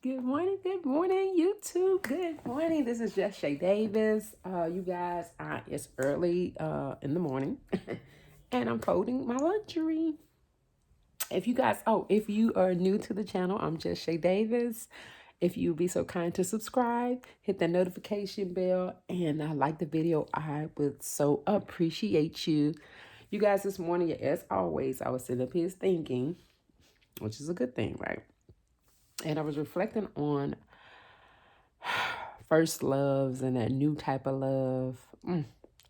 Good morning, YouTube. Good morning. This is Just Shay Davis. You guys, it's early in the morning, and I'm folding my laundry. If you are new to the channel, I'm Just Shay Davis. If you would be so kind to subscribe, hit that notification bell, and like the video, I would so appreciate you. You guys, this morning, as always, I was sitting up here thinking, which is a good thing, right? And I was reflecting on first loves and that new type of love.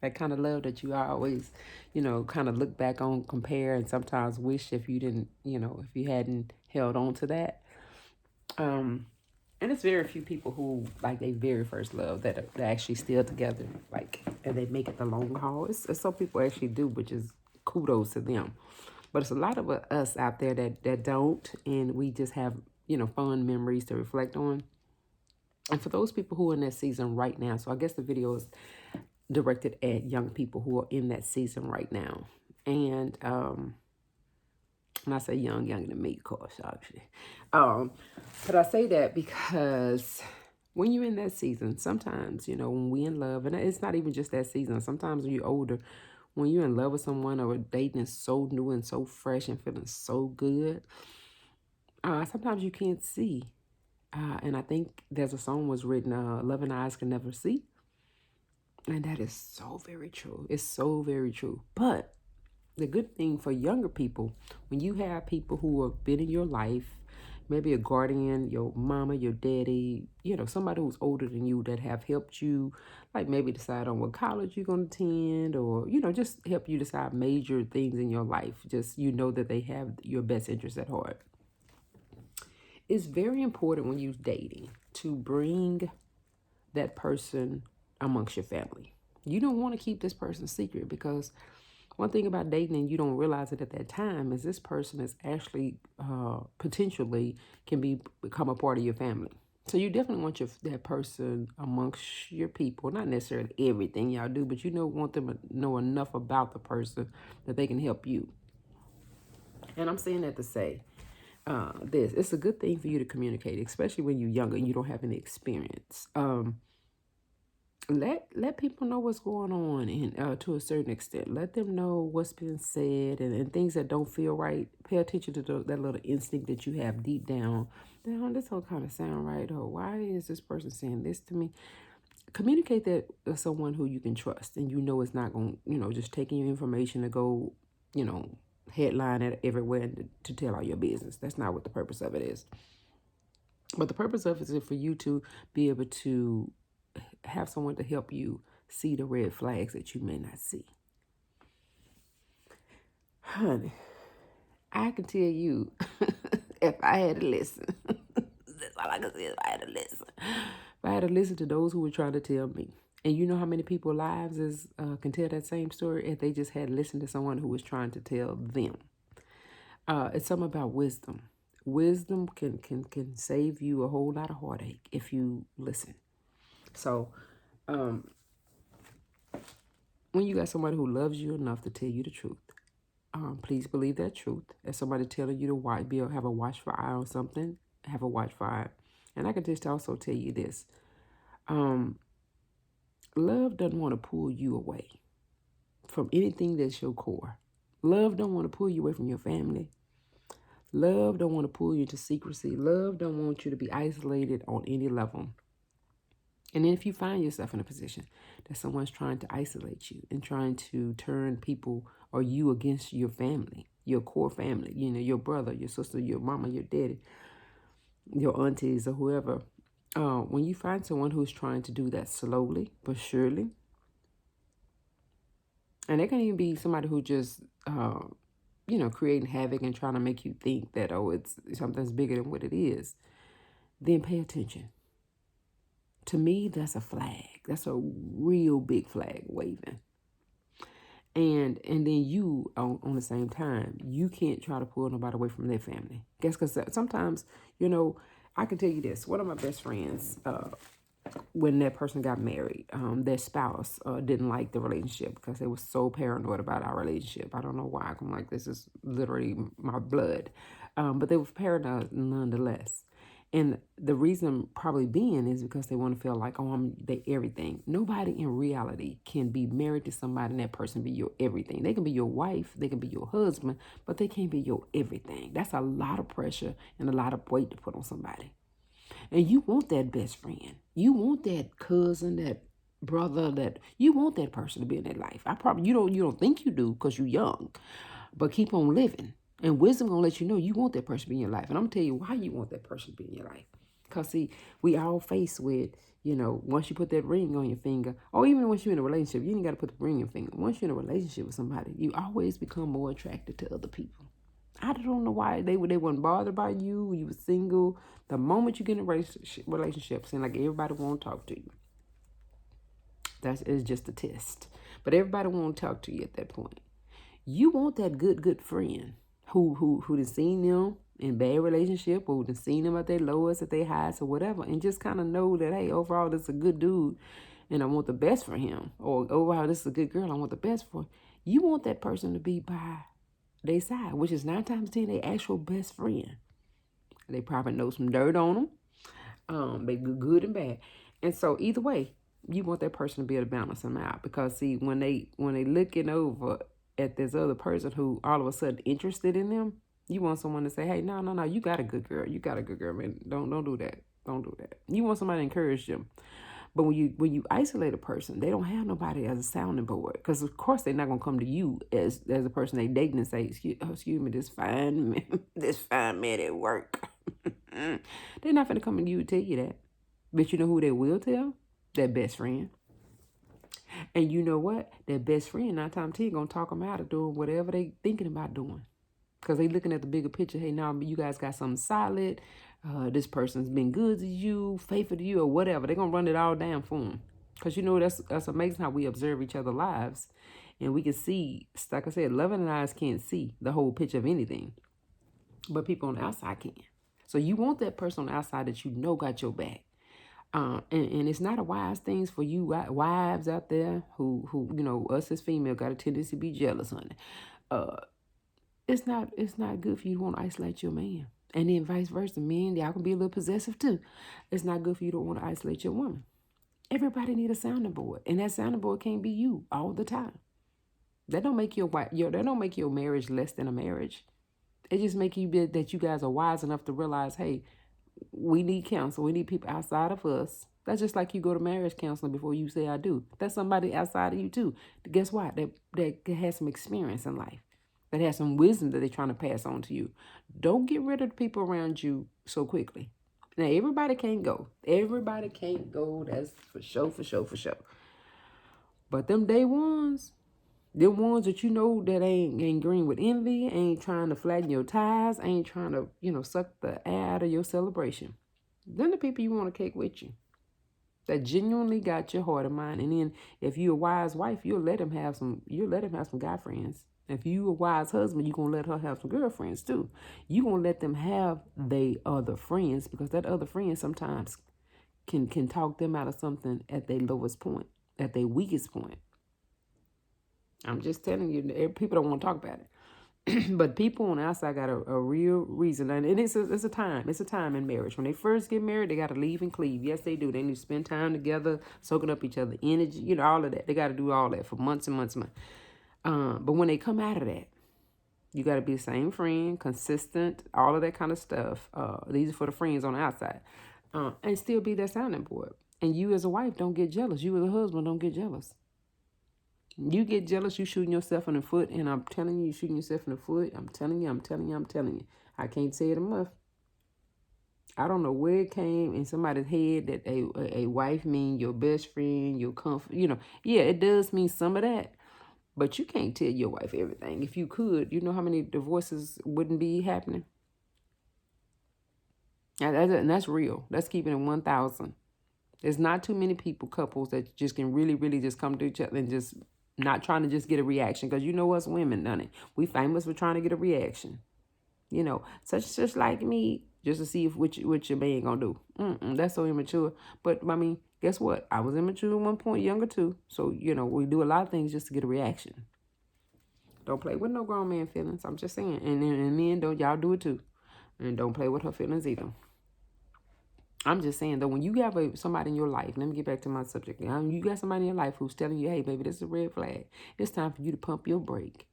That kind of love that you always, kind of look back on, compare, and sometimes wish if you didn't, if you hadn't held on to that. And it's very few people who like their very first love that are actually still together, like, and they make it the long haul. It's some people actually do, which is kudos to them. But it's a lot of us out there that don't, and we just have, fun memories to reflect on. And for those people who are in that season right now, so I guess the video is directed at young people who are in that season right now. And I say younger than me, of course, actually. But I say that because when you're in that season, sometimes, when we in love, and it's not even just that season, sometimes when you're older, when you're in love with someone or dating is so new and so fresh and feeling so good, sometimes you can't see. And I think there's a song was written, Love and Eyes Can Never See. And that is so very true. It's so very true. But the good thing for younger people, when you have people who have been in your life, maybe a guardian, your mama, your daddy, somebody who's older than you that have helped you, like maybe decide on what college you're going to attend or, just help you decide major things in your life. Just, that they have your best interest at heart. It's very important when you're dating to bring that person amongst your family. You don't want to keep this person secret, because one thing about dating, and you don't realize it at that time, is this person is actually potentially can become a part of your family. So you definitely want that person amongst your people. Not necessarily everything y'all do, but want them to know enough about the person that they can help you. And I'm saying that to say this. It's a good thing for you to communicate, especially when you're younger and you don't have any experience. Let people know what's going on, and to a certain extent, let them know what's been said, and things that don't feel right. Pay attention to that little instinct that you have deep down. This don't kind of sound right. Or why is this person saying this to me? Communicate that with someone who you can trust, and it's not going, just taking your information to go, headline it everywhere to tell all your business. That's not what the purpose of it is. But the purpose of it is for you to be able to have someone to help you see the red flags that you may not see. Honey, I can tell you, if I had to listen, that's all I can say. If I had to listen, if I had to listen to those who were trying to tell me, and you know how many people's lives can tell that same story if they just had listened to someone who was trying to tell them. It's something about wisdom. Wisdom can save you a whole lot of heartache if you listen. So, when you got somebody who loves you enough to tell you the truth, please believe that truth. If somebody telling you to have a watchful eye on something, have a watchful eye. And I can just also tell you this. Love doesn't want to pull you away from anything that's your core. Love don't want to pull you away from your family. Love don't want to pull you into secrecy. Love don't want you to be isolated on any level. And then if you find yourself in a position that someone's trying to isolate you and trying to turn people or you against your family, your core family, your brother, your sister, your mama, your daddy, your aunties, or whoever, when you find someone who's trying to do that slowly but surely, and it can even be somebody who just, creating havoc and trying to make you think that, it's something's bigger than what it is, then pay attention. To me, that's a flag. That's a real big flag waving. And then you, on the same time, you can't try to pull nobody away from their family. Guess because sometimes, I can tell you this. One of my best friends, when that person got married, their spouse didn't like the relationship because they were so paranoid about our relationship. I don't know why. I'm like, this is literally my blood. But they were paranoid nonetheless. And the reason probably being is because they want to feel like, oh, they everything. Nobody in reality can be married to somebody and that person be your everything. They can be your wife, they can be your husband, but they can't be your everything. That's a lot of pressure and a lot of weight to put on somebody. And you want that best friend. You want that cousin, that brother, that you want that person to be in their life. You don't think you do because you're young, but keep on living. And wisdom gonna let you know you want that person to be in your life. And I'm gonna tell you why you want that person to be in your life. Cause see, we all faced with, once you put that ring on your finger, or even once you're in a relationship, you ain't gotta put the ring on your finger. Once you're in a relationship with somebody, you always become more attracted to other people. I don't know why they weren't bothered by you when you were single. The moment you get in a relationship, seems like everybody won't talk to you. That is just a test. But everybody won't talk to you at that point. You want that good friend who done seen them in bad relationship, or who done seen them at their lowest, at their highest, or whatever, and just kind of know that, hey, overall this is a good dude, and I want the best for him, or overall this is a good girl, I want the best for. You want that person to be by their side, which is 9 times 10 their actual best friend. They probably know some dirt on them. They good and bad, and so either way, you want that person to be able to balance them out. Because see, when they looking over at this other person who all of a sudden interested in them, you want someone to say, hey, no, you got a good girl, man. Don't do that. Don't do that. You want somebody to encourage them. But when you isolate a person, they don't have nobody as a sounding board. Because of course they're not gonna come to you as a person they dating and say, excuse me, this fine man, this fine man at work. They're not gonna come to you and tell you that. But you know who they will tell? Their best friend. And you know what? Their best friend, 9 times 10, gonna talk them out of doing whatever they thinking about doing. Because they looking at the bigger picture. Hey, now you guys got something solid. This person's been good to you, faithful to you, or whatever. They're going to run it all down for them. Because, that's amazing how we observe each other's lives. And we can see, like I said, loving eyes can't see the whole picture of anything. But people on the outside can. So you want that person on the outside that you know got your back. And it's not a wise thing for you wives out there who us as female got a tendency to be jealous, honey. It's not good for you to want to isolate your man. And then vice versa. Men, y'all can be a little possessive too. It's not good for you to want to isolate your woman. Everybody need a sounding board. And that sounding board can't be you all the time. That don't make your marriage less than a marriage. It just make you be that you guys are wise enough to realize, hey, we need counsel. We need people outside of us. That's just like you go to marriage counseling before you say I do. That's somebody outside of you too. Guess what? That has some experience in life. That has some wisdom that they're trying to pass on to you. Don't get rid of the people around you so quickly. Now, everybody can't go. Everybody can't go. That's for sure. But them day ones, them ones that you know that ain't green with envy, ain't trying to flatten your ties, ain't trying to, suck the air out of your celebration. Them the people you want to take with you. That genuinely got your heart and mind. And then if you're a wise wife, you'll let him have some guy friends. If you a wise husband, you're gonna let her have some girlfriends too. You're gonna let them have they other friends, because that other friend sometimes can talk them out of something at their lowest point, at their weakest point. I'm just telling you, people don't want to talk about it. But people on the outside got a real reason. And it's a time. It's a time in marriage. When they first get married, they got to leave and cleave. Yes, they do. They need to spend time together, soaking up each other's energy, all of that. They got to do all that for months and months and months. But when they come out of that, you got to be the same friend, consistent, all of that kind of stuff. These are for the friends on the outside. And still be that sounding board. And you as a wife, don't get jealous. You as a husband, don't get jealous. You get jealous, you shooting yourself in the foot, and I'm telling you, shooting yourself in the foot. I'm telling you. I can't say it enough. I don't know where it came in somebody's head that a wife mean your best friend, your comfort. Yeah, it does mean some of that, but you can't tell your wife everything. If you could, you know how many divorces wouldn't be happening? And that's real. That's keeping it 1,000. There's not too many couples that just can really, really just come to each other and just not trying to just get a reaction. Because you know us women, done it. We famous for trying to get a reaction. Such just like me, just to see what your man gonna do. That's so immature. But I mean, guess what? I was immature at one point, younger too. So we do a lot of things just to get a reaction. Don't play with no grown man feelings. I'm just saying. And men, don't y'all do it too. And don't play with her feelings either. I'm just saying though, when you have somebody in your life, let me get back to my subject. You got somebody in your life who's telling you, "Hey, baby, this is a red flag. It's time for you to pump your brake.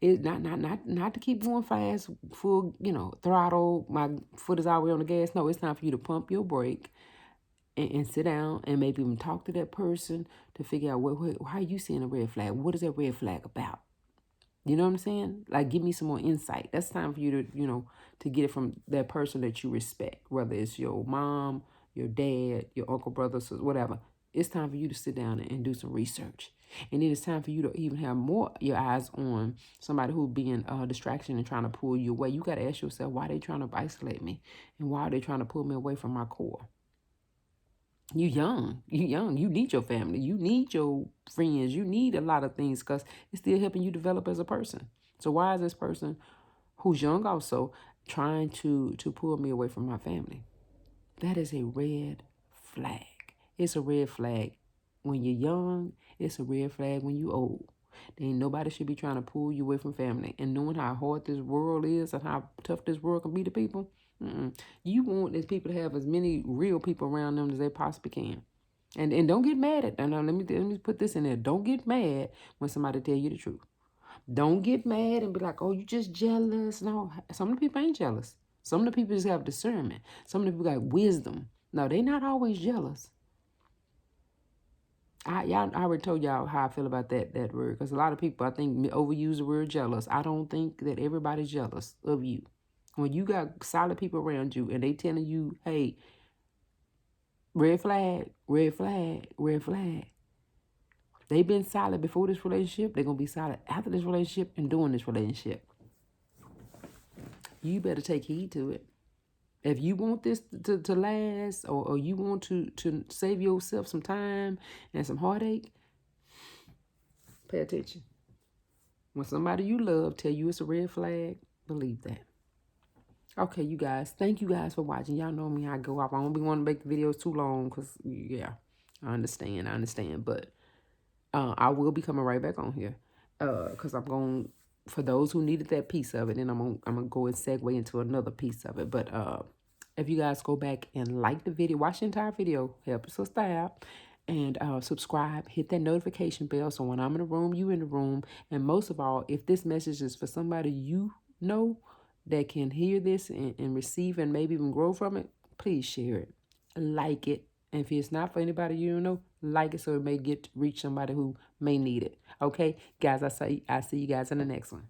It not to keep going fast, full, throttle. My foot is already on the gas. No, it's time for you to pump your brake and sit down and maybe even talk to that person to figure out how you seeing a red flag. What is that red flag about? You know what I'm saying? Like, give me some more insight. That's time for you to, to get it from that person that you respect, whether it's your mom, your dad, your uncle, brother, sister, whatever. It's time for you to sit down and do some research. And then it's time for you to even have more your eyes on somebody who being a distraction and trying to pull you away. You got to ask yourself, why are they trying to isolate me? And why are they trying to pull me away from my core? You young. You need your family. You need your friends. You need a lot of things because it's still helping you develop as a person. So why is this person who's young also trying to pull me away from my family? That is a red flag. It's a red flag when you're young. It's a red flag when you're old. There ain't nobody should be trying to pull you away from family. And knowing how hard this world is and how tough this world can be to people, you want these people to have as many real people around them as they possibly can. And don't get mad at them. Now, let me put this in there. Don't get mad when somebody tell you the truth. Don't get mad and be like, oh, you just jealous. No, some of the people ain't jealous. Some of the people just have discernment. Some of the people got wisdom. No, they not always jealous. I already told y'all how I feel about that word, because a lot of people, I think, overuse the word jealous. I don't think that everybody's jealous of you. When you got solid people around you and they telling you, hey, red flag, red flag, red flag. They've been solid before this relationship. They're going to be solid after this relationship and during this relationship. You better take heed to it. If you want this to last, or you want to save yourself some time and some heartache, pay attention. When somebody you love tell you it's a red flag, believe that. Okay, you guys. Thank you guys for watching. Y'all know me. I go off. I don't be wanting to make the videos too long because, yeah, I understand. But I will be coming right back on here because I'm going, for those who needed that piece of it, and I'm gonna go and segue into another piece of it. But if you guys go back and like the video, watch the entire video, help us sister out, and subscribe, hit that notification bell so when I'm in the room, you in the room. And most of all, if this message is for somebody you know that can hear this and receive and maybe even grow from it, please share it, like it. And if it's not for anybody you don't know, like it so it may reach somebody who may need it. Okay, guys, I see you guys in the next one.